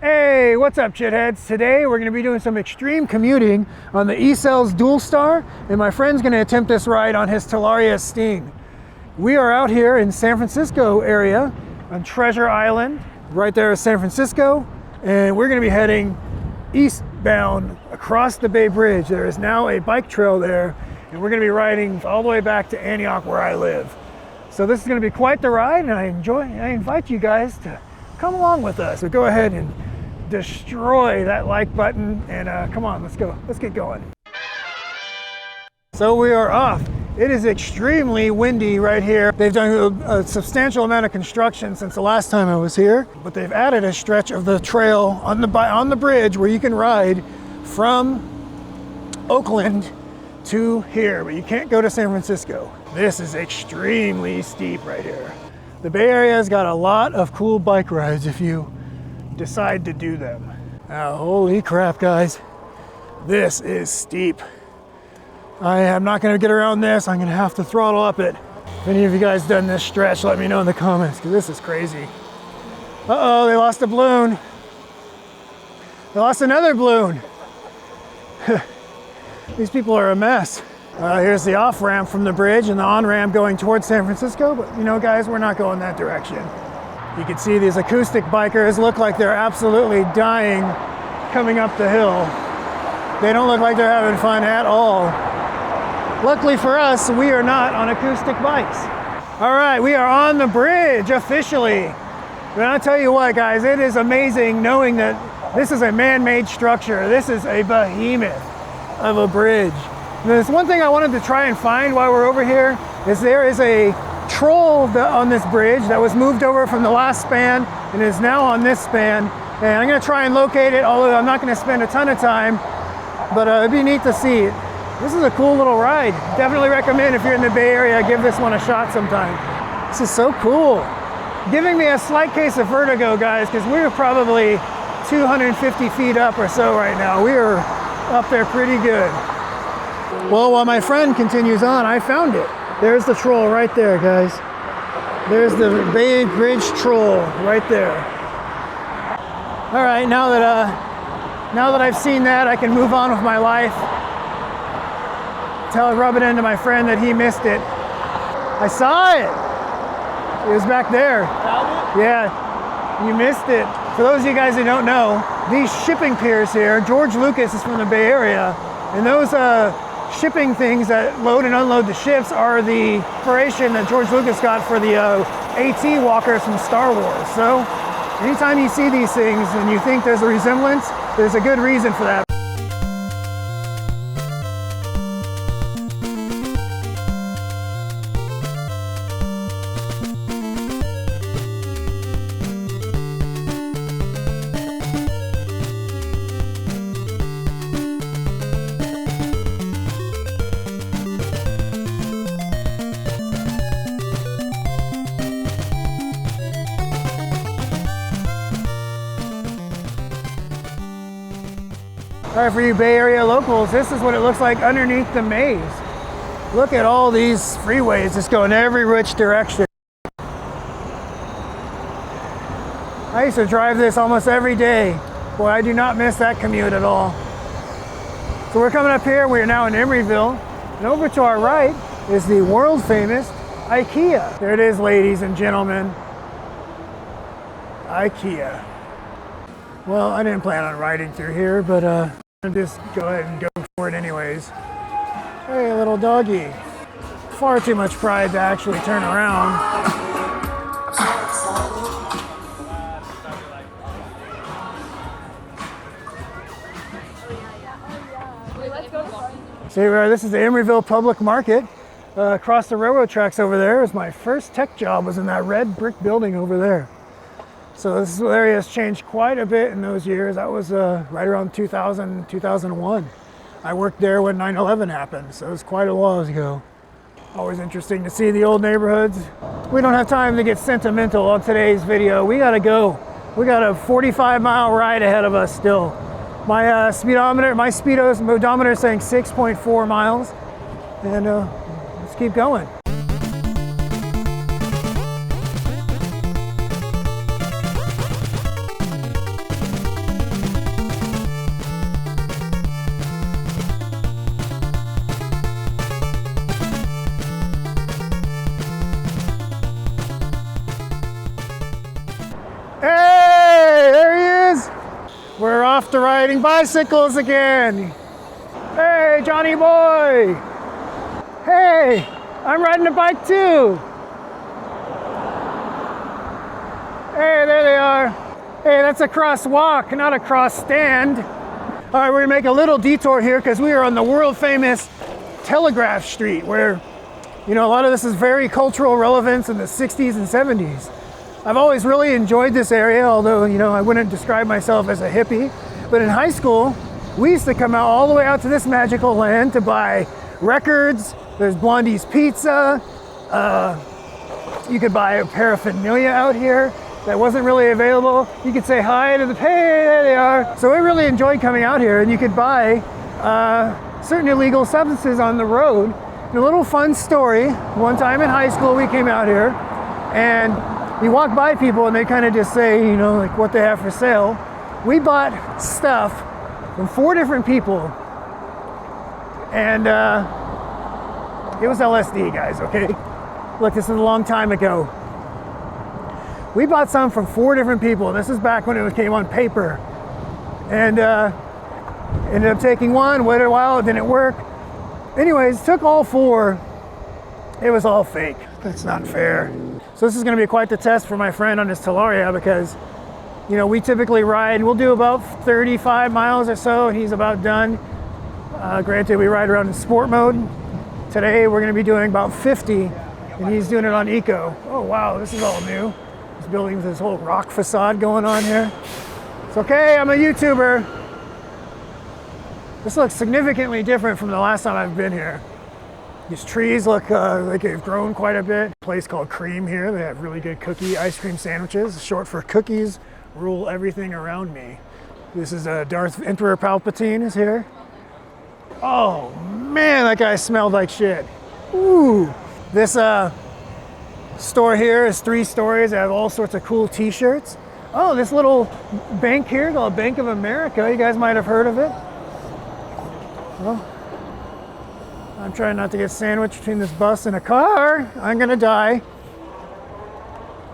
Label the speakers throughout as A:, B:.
A: Hey, what's up, shitheads? Today we're going to be doing some extreme commuting on the E-Cells Dual Star, and my friend's going to attempt this ride on his Talaria Sting. We are out here in San Francisco area on Treasure Island. Right there is San Francisco, and we're going to be heading eastbound across the Bay Bridge. There is now a bike trail there, and we're going to be riding all the way back to Antioch where I live. So this is going to be quite the ride, and I invite you guys to come along with us. So go ahead and destroy that like button and come on, let's get going. So we are off. It is extremely windy right here. They've done a substantial amount of construction since the last time I was here, but they've added a stretch of the trail on the bridge where you can ride from Oakland to here, but you can't go to San Francisco. This is extremely steep right here. The Bay Area has got a lot of cool bike rides if you decide to do them. Holy crap, guys. This is steep. I am not going to get around this. I'm going to have to throttle up it. If any of you guys done this stretch, let me know in the comments, because this is crazy. Uh-oh, they lost a balloon. They lost another balloon. These people are a mess. Here's the off-ramp from the bridge and the on-ramp going towards San Francisco, but you know, guys, we're not going that direction. You can see these acoustic bikers look like they're absolutely dying coming up the hill. They don't look like they're having fun at all. Luckily for us, we are not on acoustic bikes. All right, we are on the bridge officially. And I'll tell you what, guys, it is amazing knowing that this is a man-made structure. This is a behemoth of a bridge. There's one thing I wanted to try and find while we're over here is there is a troll on this bridge that was moved over from the last span and is now on this span. And I'm gonna try and locate it, although I'm not gonna spend a ton of time, but it'd be neat to see it. This is a cool little ride. Definitely recommend if you're in the Bay Area, give this one a shot sometime. This is so cool. Giving me a slight case of vertigo, guys, because we're probably 250 feet up or so right now. We are up there pretty good. Well, while my friend continues on, I found it. There's the troll right there, guys. There's the Bay Bridge troll right there. All right, now that I've seen that, I can move on with my life. Rub it into my friend that he missed it. I saw it. It was back there. Found it? Yeah, you missed it. For those of you guys that don't know, these shipping piers here, George Lucas is from the Bay Area, and those shipping things that load and unload the ships are the inspiration that George Lucas got for the AT walkers from Star Wars. So anytime you see these things and you think there's a resemblance, there's a good reason for that. All right, for you Bay Area locals, this is what it looks like underneath the maze. Look at all these freeways just going every which direction. I used to drive this almost every day. Boy, I do not miss that commute at all. So we're coming up here, we are now in Emeryville, and over to our right is the world famous IKEA. There it is, ladies and gentlemen. IKEA. Well, I didn't plan on riding through here, but I'll just go ahead and go for it anyways. Hey, little doggy. Far too much pride to actually turn around. So here we are, this is the Emeryville Public Market. Across the railroad tracks over there is my first tech job, was in that red brick building over there. So this area has changed quite a bit in those years. That was right around 2000, 2001. I worked there when 9/11 happened, so it was quite a while ago. Always interesting to see the old neighborhoods. We don't have time to get sentimental on today's video. We gotta go. We got a 45-mile ride ahead of us still. My speedometer is saying 6.4 miles, and let's keep going. We're off to riding bicycles again. Hey, Johnny boy. Hey, I'm riding a bike too. Hey, there they are. Hey, that's a crosswalk, not a cross stand. All right, we're gonna make a little detour here because we are on the world famous Telegraph Street, where, you know, a lot of this is very cultural relevance in the 60s and 70s. I've always really enjoyed this area, although, you know, I wouldn't describe myself as a hippie. But in high school, we used to come out all the way out to this magical land to buy records. There's Blondie's Pizza. You could buy a paraphernalia out here that wasn't really available. You could say hi to the, hey, there they are. So I really enjoyed coming out here, and you could buy certain illegal substances on the road. And a little fun story, one time in high school we came out here, and you walk by people and they kind of just say, you know, like what they have for sale. We bought stuff from 4 different people, and it was LSD, guys, okay? Look, this is a long time ago. We bought some from 4 different people. This is back when it came on paper. And ended up taking one, waited a while, it didn't work. Anyways, took all 4. It was all fake. That's not fair. So this is gonna be quite the test for my friend on his Talaria, because, you know, we typically ride, we'll do about 35 miles or so, and he's about done. Granted, we ride around in sport mode. Today, we're gonna be doing about 50, and he's doing it on eco. Oh wow, this is all new. He's building with this whole rock facade going on here. It's okay, I'm a YouTuber. This looks significantly different from the last time I've been here. These trees look like they've grown quite a bit. A place called Cream here. They have really good cookie ice cream sandwiches. Short for cookies rule everything around me. This is Darth Emperor Palpatine is here. Oh man, that guy smelled like shit. Ooh. This store here is 3 stories. They have all sorts of cool t-shirts. Oh, this little bank here called Bank of America. You guys might have heard of it. Well, I'm trying not to get sandwiched between this bus and a car. I'm gonna die.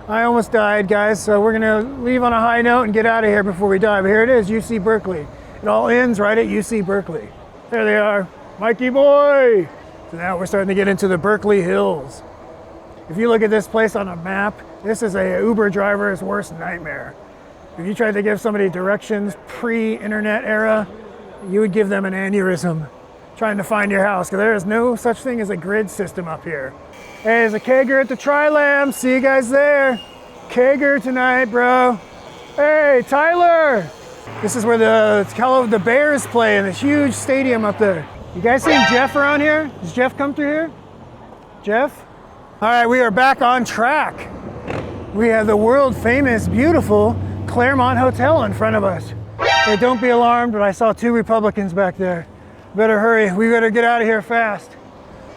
A: I almost died, guys, so we're gonna leave on a high note and get out of here before we die. But here it is, UC Berkeley. It all ends right at UC Berkeley. There they are, Mikey boy. So now we're starting to get into the Berkeley Hills. If you look at this place on a map, this is a Uber driver's worst nightmare. If you tried to give somebody directions pre-internet era, you would give them an aneurysm trying to find your house, because there is no such thing as a grid system up here. Hey, there's a kegger at the Tri-Lam. See you guys there. Kegger tonight, bro. Hey, Tyler. This is where the Bears play in this huge stadium up there. You guys seen Jeff around here? Does Jeff come through here? Jeff? All right, we are back on track. We have the world famous, beautiful Claremont Hotel in front of us. Hey, don't be alarmed, but I saw 2 Republicans back there. Better hurry, we better get out of here fast.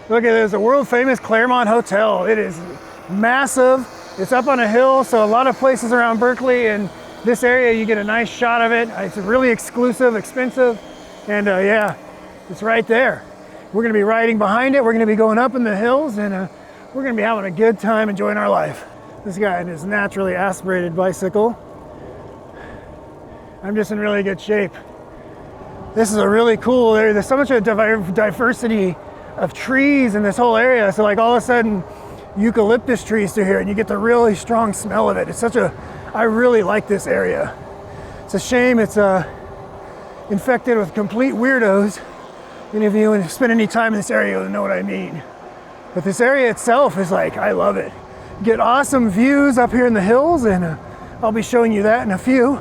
A: Look at this, the world famous Claremont Hotel. It is massive. It's up on a hill, so a lot of places around Berkeley and this area, you get a nice shot of it. It's really exclusive, expensive, and yeah, it's right there. We're gonna be riding behind it. We're gonna be going up in the hills, and we're gonna be having a good time enjoying our life. This guy in his naturally aspirated bicycle. I'm just in really good shape. This is a really cool area. There's so much of diversity of trees in this whole area. So like all of a sudden, eucalyptus trees through here, and you get the really strong smell of it. It's I really like this area. It's a shame it's infected with complete weirdos. And if you spend any time in this area, you'll know what I mean. But this area itself is like, I love it. You get awesome views up here in the hills, and I'll be showing you that in a few.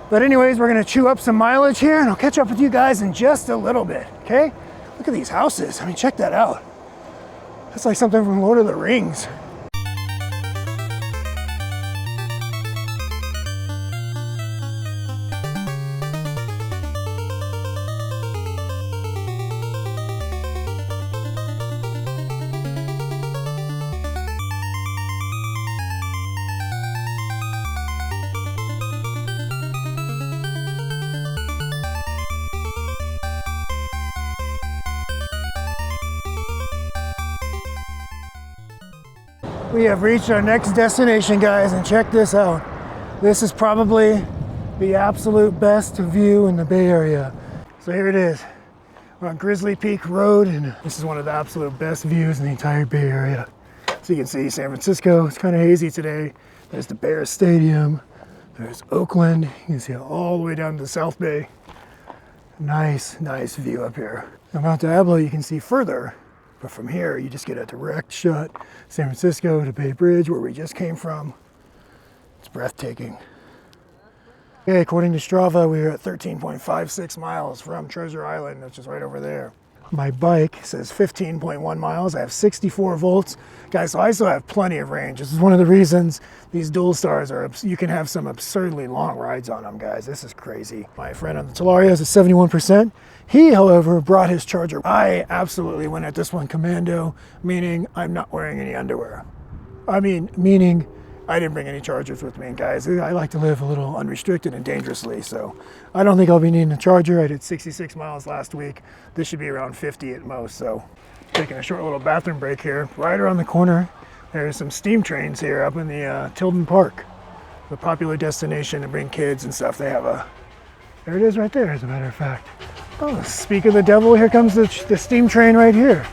A: But anyways, we're gonna chew up some mileage here, and I'll catch up with you guys in just a little bit, okay? Look at these houses. I mean, check that out. That's like something from Lord of the Rings. We have reached our next destination, guys, and check this out. This is probably the absolute best view in the Bay Area. So here it is. We're on Grizzly Peak Road, and this is one of the absolute best views in the entire Bay Area. So you can see San Francisco. It's kind of hazy today. There's the Bears Stadium. There's Oakland. You can see it all the way down to the South Bay. Nice view up here. Now Mount Diablo you can see further, but from here you just get a direct shot. San Francisco to Bay Bridge, where we just came from. It's breathtaking. Okay, according to Strava, we are at 13.56 miles from Treasure Island, which is right over there. My bike says 15.1 miles. I have 64 volts. Guys, so I still have plenty of range. This is one of the reasons these dual stars are, you can have some absurdly long rides on them, guys. This is crazy. My friend on the Talaria is at 71%. He, however, brought his charger. I absolutely went at this one commando, meaning I'm not wearing any underwear. Meaning I didn't bring any chargers with me, guys. I like to live a little unrestricted and dangerously, so I don't think I'll be needing a charger. I did 66 miles last week. This should be around 50 at most, so taking a short little bathroom break here. Right around the corner, there's some steam trains here up in the Tilden Park, the popular destination to bring kids and stuff. They have there it is right there, as a matter of fact. Oh, speak of the devil, here comes the steam train right here.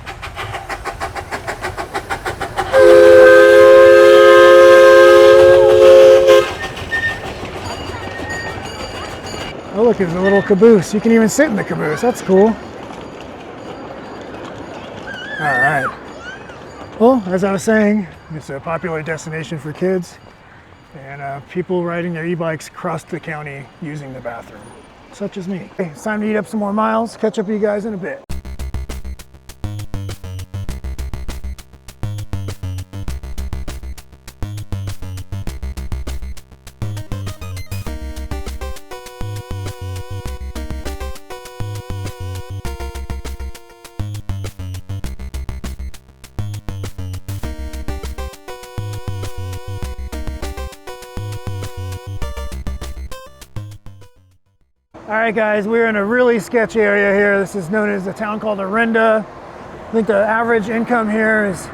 A: Oh look, there's a little caboose. You can even sit in the caboose. That's cool. All right. Well, as I was saying, it's a popular destination for kids and people riding their e-bikes across the county using the bathroom, such as me. Okay, it's time to eat up some more miles. Catch up with you guys in a bit. All right, guys, we're in a really sketchy area here. This is known as a town called Arenda. I think the average income here is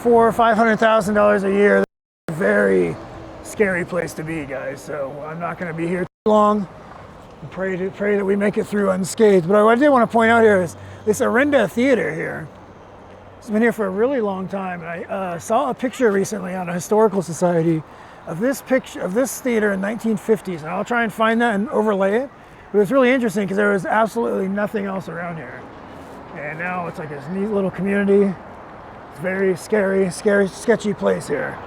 A: $400,000 or $500,000 a year. That's a very scary place to be, guys. So I'm not going to be here too long. I pray that we make it through unscathed. But what I did want to point out here is this Arenda Theater here. It's been here for a really long time. And I saw a picture recently on a historical society of this theater in 1950s, and I'll try and find that and overlay it. But it's really interesting because there was absolutely nothing else around here, and now it's like this neat little community. It's a very scary, sketchy place here.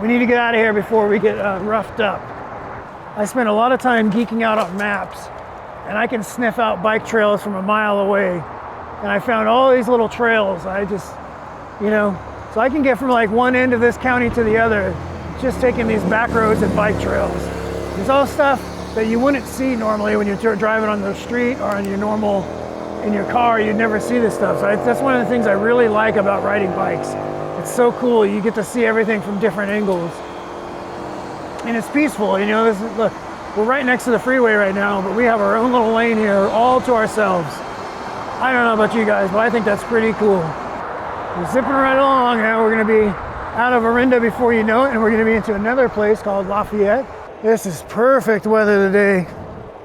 A: We need to get out of here before we get roughed up. I spent a lot of time geeking out on maps, and I can sniff out bike trails from a mile away, and I found all these little trails. I just, so I can get from like one end of this county to the other just taking these back roads and bike trails. There's all stuff that you wouldn't see normally when you're driving on the street or on in your car. You'd never see this stuff. So that's one of the things I really like about riding bikes. It's so cool. You get to see everything from different angles. And it's peaceful. Look, we're right next to the freeway right now, but we have our own little lane here all to ourselves. I don't know about you guys, but I think that's pretty cool. We're zipping right along now. We're gonna be out of Arenda before you know it, and we're going to be into another place called Lafayette. This is perfect weather today.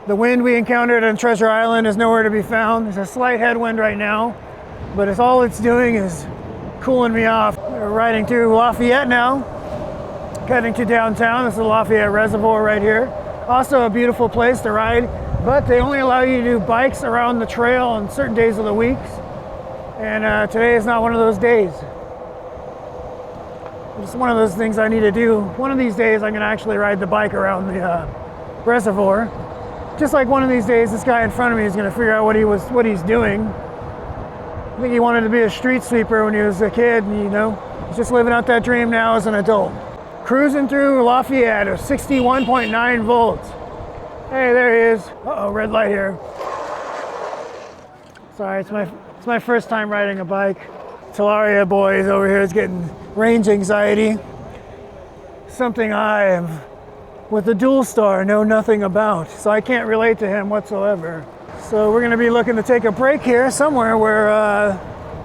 A: The wind we encountered on Treasure Island is nowhere to be found. There's a slight headwind right now, but all it's doing is cooling me off. We're riding through Lafayette now, heading to downtown. This is the Lafayette Reservoir right here. Also a beautiful place to ride, but they only allow you to do bikes around the trail on certain days of the week, and today is not one of those days. It's one of those things I need to do. One of these days I'm going to actually ride the bike around the reservoir. Just like one of these days this guy in front of me is going to figure out what he's doing. I think he wanted to be a street sweeper when he was a kid, and he's just living out that dream now as an adult. Cruising through Lafayette at 61.9 volts. Hey, there he is. Uh-oh, red light here. Sorry, it's my first time riding a bike. Talaria boy is over here is getting range anxiety. Something I, with the dual star, know nothing about, so I can't relate to him whatsoever. So we're going to be looking to take a break here somewhere where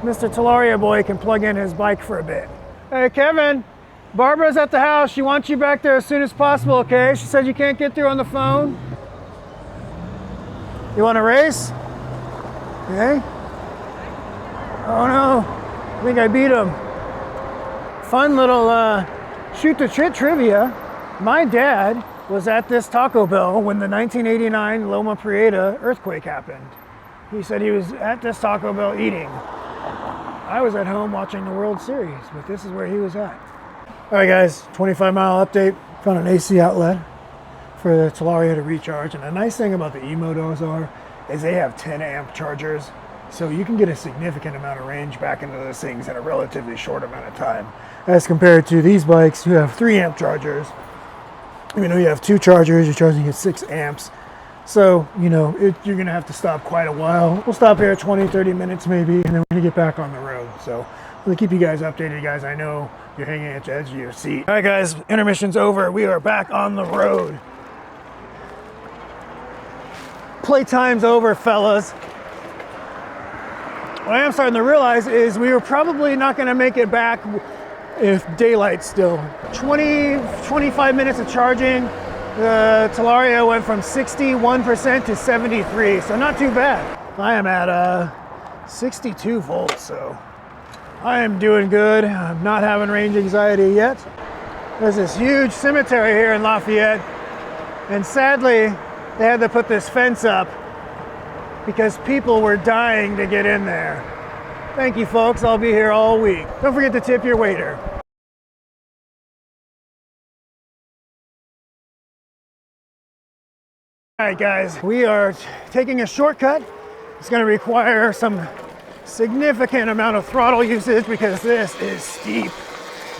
A: Mr. Talaria boy can plug in his bike for a bit. Hey Kevin, Barbara's at the house. She wants you back there as soon as possible, okay? She said you can't get through on the phone. You want to race? Okay. Oh no, I think I beat him. Fun little shoot the shit trivia. My dad was at this Taco Bell when the 1989 Loma Prieta earthquake happened. He said he was at this Taco Bell eating. I was at home watching the World Series, but this is where he was at. All right guys, 25-mile update. Found an AC outlet for the Talaria to recharge. And the nice thing about the E-Motos is they have 10 amp chargers. So you can get a significant amount of range back into those things in a relatively short amount of time. As compared to these bikes, you have 3 amp chargers. Even though you have 2 chargers, you're charging at 6 amps. So, you know, you're gonna have to stop quite a while. We'll stop here 20, 30 minutes maybe, and then we're gonna get back on the road. So we'll keep you guys updated, guys. I know you're hanging at the edge of your seat. All right guys, intermission's over. We are back on the road. Playtime's over, fellas. What I am starting to realize is we were probably not gonna make it back if daylight's still. 25 minutes of charging. The Talaria went from 61% to 73, so not too bad. I am at 62 volts, so I am doing good. I'm not having range anxiety yet. There's this huge cemetery here in Lafayette, and sadly, they had to put this fence up because people were dying to get in there. Thank you, folks. I'll be here all week. Don't forget to tip your waiter. All right, guys, we are taking a shortcut. It's going to require some significant amount of throttle usage because this is steep,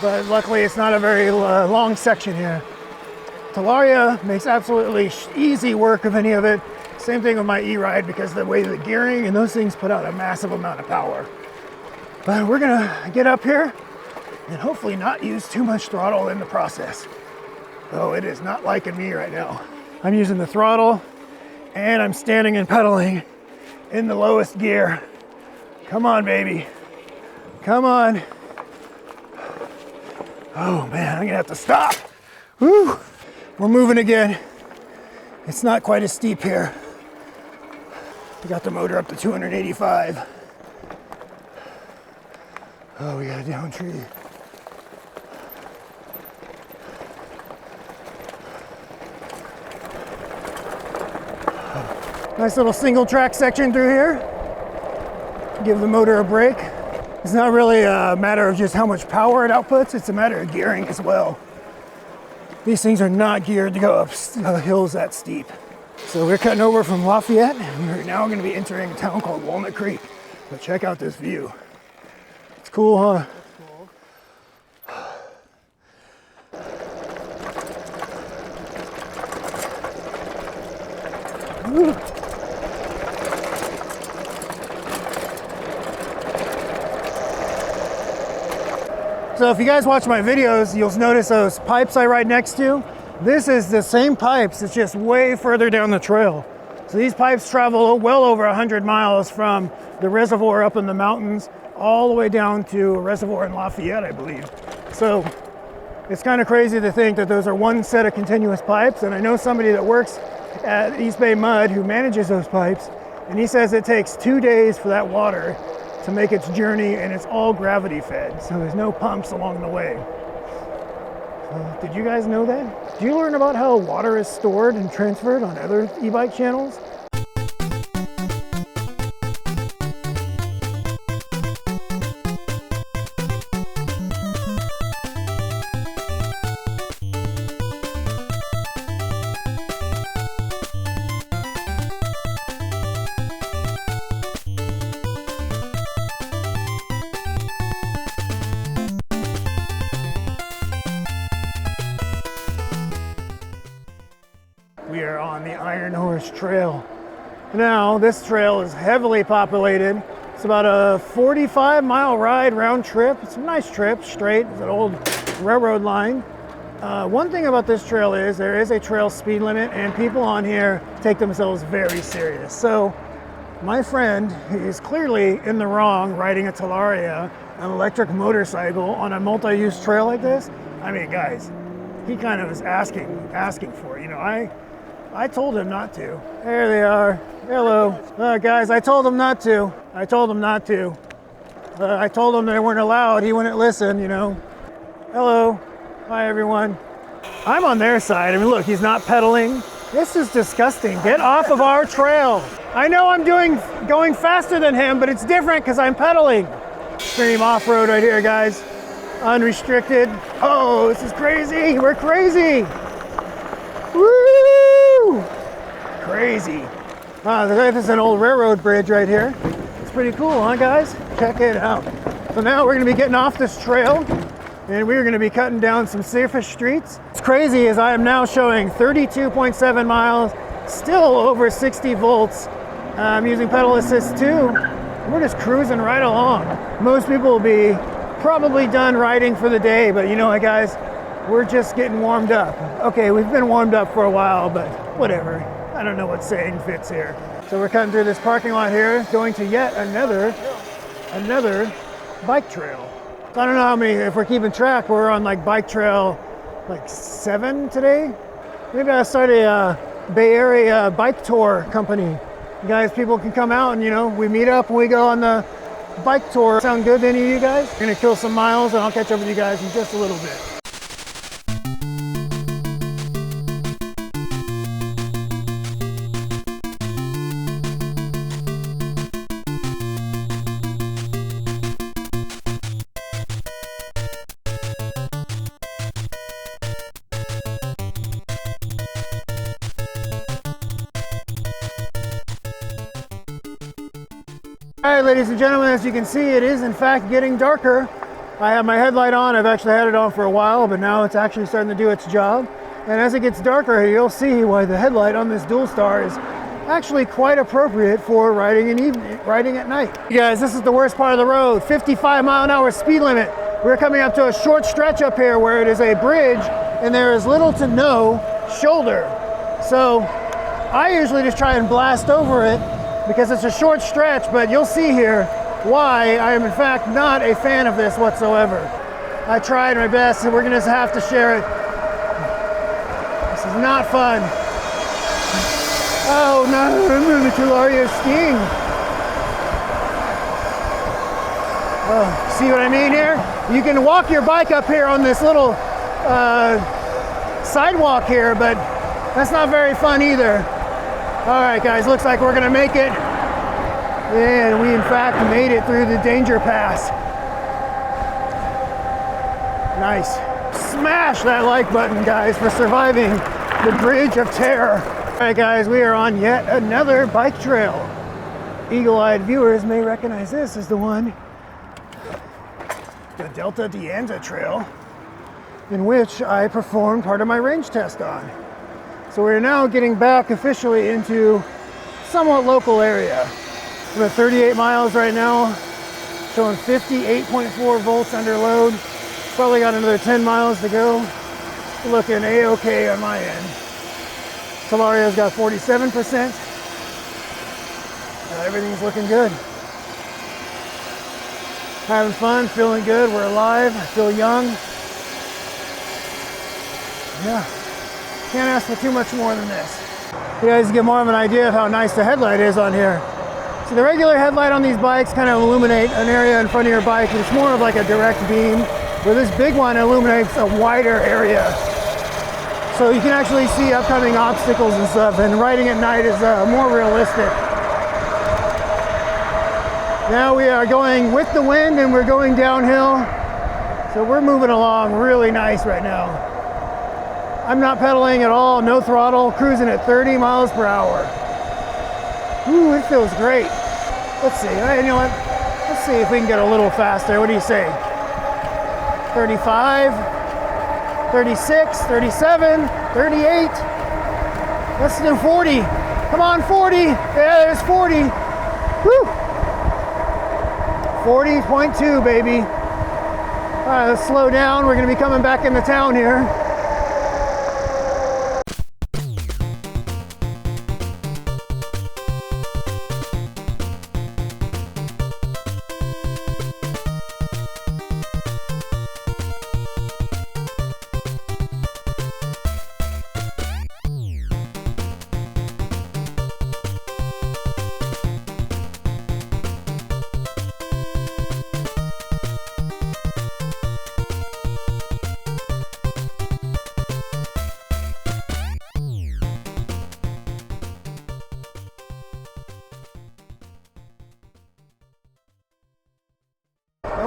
A: but luckily it's not a very long section here. Talaria makes absolutely easy work of any of it. Same thing with my E-Ride because the way the gearing and those things put out a massive amount of power. But we're gonna get up here and hopefully not use too much throttle in the process. Oh, it is not liking me right now. I'm using the throttle and I'm standing and pedaling in the lowest gear. Come on, baby. Come on. Oh man, I'm gonna have to stop. Woo! We're moving again. It's not quite as steep here. We got the motor up to 285. Oh, we got a down tree. Nice little single track section through here. Give the motor a break. It's not really a matter of just how much power it outputs, it's a matter of gearing as well. These things are not geared to go up hills that steep. So we're cutting over from Lafayette, and we're now gonna be entering a town called Walnut Creek. But check out this view. It's cool, huh? Woo. So if you guys watch my videos, you'll notice those pipes I ride next to. This is the same pipes, it's just way further down the trail. So these pipes travel well over 100 miles from the reservoir up in the mountains all the way down to a reservoir in Lafayette, I believe. So it's kind of crazy to think that those are one set of continuous pipes. And I know somebody that works at East Bay Mud who manages those pipes, and he says it takes 2 days for that water to make its journey, and it's all gravity fed, so there's no pumps along the way. Did you guys know that? Did you learn about how water is stored and transferred on other e-bike channels? We are on the Iron Horse Trail. Now, this trail is heavily populated. It's about a 45-mile ride round trip. It's a nice trip, straight. It's an old railroad line. One thing about this trail is there is a trail speed limit, and people on here take themselves very serious. So my friend is clearly in the wrong riding a Talaria, an electric motorcycle on a multi-use trail like this. I mean, guys, he kind of was asking for it. You know, I told him not to. There they are. Hello. Guys, I told him not to. I told him not to. I told him they weren't allowed. He wouldn't listen, you know. Hello. Hi, everyone. I'm on their side. I mean, look, he's not pedaling. This is disgusting. Get off of our trail. I know I'm going faster than him, but it's different because I'm pedaling. Extreme off-road right here, guys. Unrestricted. Oh, this is crazy. We're crazy. Woo! Crazy. This is an old railroad bridge right here. It's pretty cool, huh, guys? Check it out. So now we're going to be getting off this trail, and we're going to be cutting down some surface streets. What's crazy is I am now showing 32.7 miles, still over 60 volts. I'm using pedal assist too. We're just cruising right along. Most people will be probably done riding for the day, but you know what, guys? We're just getting warmed up. Okay, we've been warmed up for a while, but whatever. I don't know what saying fits here. So we're cutting through this parking lot here, going to yet another bike trail. So I don't know how many, if we're keeping track, we're on like bike trail like 7 today. Maybe I'll start a Bay Area bike tour company. You guys, people can come out and, you know, we meet up and we go on the bike tour. Sound good to any of you guys? We're gonna kill some miles and I'll catch up with you guys in just a little bit. All right, ladies and gentlemen, as you can see, it is in fact getting darker. I have my headlight on. I've actually had it on for a while, but now it's actually starting to do its job. And as it gets darker, you'll see why the headlight on this Dual Star is actually quite appropriate for riding at night. You guys, this is the worst part of the road. 55-mile-an-hour speed limit. We're coming up to a short stretch up here where it is a bridge and there is little to no shoulder. So I usually just try and blast over it because it's a short stretch, but you'll see here why I am in fact not a fan of this whatsoever. I tried my best and we're gonna have to share it. This is not fun. Oh no, the Tularia skiing. Oh, see what I mean here? You can walk your bike up here on this little sidewalk here, but that's not very fun either. All right, guys, looks like we're gonna make it. And we in fact made it through the danger pass. Nice. Smash that like button, guys, for surviving the bridge of terror. All right, guys, we are on yet another bike trail. Eagle-eyed viewers may recognize this as the one, the Delta de Anza Trail, in which I performed part of my range test on. So we're now getting back officially into somewhat local area. We're at 38 miles right now, showing 58.4 volts under load. Probably got another 10 miles to go. Looking A-okay on my end. Solaria's got 47%. Everything's looking good. Having fun, feeling good, we're alive, I feel young. Yeah, can't ask for too much more than this. You guys get more of an idea of how nice the headlight is on here. So the regular headlight on these bikes kind of illuminate an area in front of your bike. It's more of like a direct beam, where this big one illuminates a wider area. So you can actually see upcoming obstacles and stuff, and riding at night is more realistic. Now we are going with the wind and we're going downhill. So we're moving along really nice right now. I'm not pedaling at all, no throttle, cruising at 30 miles per hour. Ooh, it feels great. Let's see, you know what? Let's see if we can get a little faster. What do you say? 35, 36, 37, 38. Let's do 40. Come on, 40. Yeah, there's 40. Woo! 40.2, baby. All right, let's slow down. We're gonna be coming back into town here.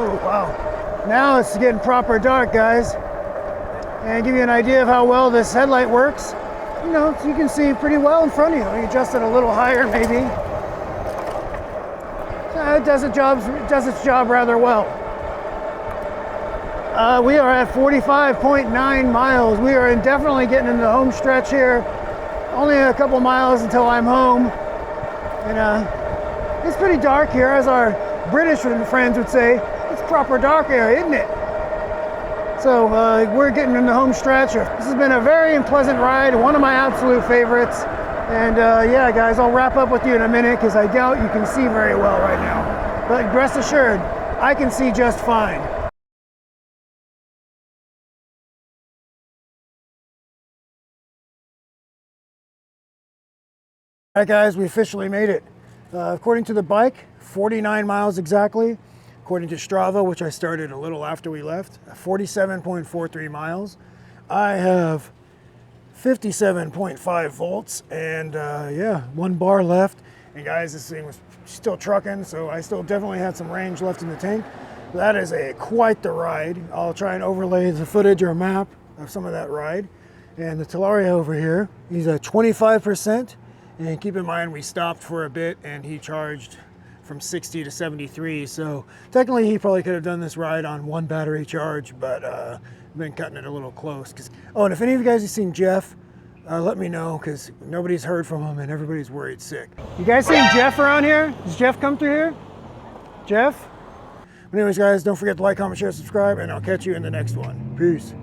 A: Oh, wow. Now it's getting proper dark, guys. And give you an idea of how well this headlight works. You know, you can see pretty well in front of you. You adjust it a little higher, maybe. So it does its job rather well. We are at 45.9 miles. We are definitely getting into the home stretch here. Only a couple miles until I'm home. And it's pretty dark here, as our British friends would say. It's proper dark here, isn't it? So we're getting in the home stretch. This has been a very pleasant ride, one of my absolute favorites. And yeah, guys, I'll wrap up with you in a minute because I doubt you can see very well right now. But rest assured, I can see just fine. All right, guys, we officially made it. According to the bike, 49 miles exactly. According to Strava, which I started a little after we left, 47.43 miles. I have 57.5 volts and yeah, 1 bar left. And guys, this thing was still trucking, so I still definitely had some range left in the tank. That is quite the ride. I'll try and overlay the footage or a map of some of that ride. And the Talaria over here, he's at 25%. And keep in mind, we stopped for a bit and he charged from 60 to 73. So technically he probably could have done this ride on 1 battery charge, but I've been cutting it a little close. Oh, and if any of you guys have seen Jeff, let me know, because nobody's heard from him and everybody's worried sick. You guys seen Jeff around here? Does Jeff come through here? Jeff? But anyways, guys, don't forget to like, comment, share, subscribe, and I'll catch you in the next one. Peace.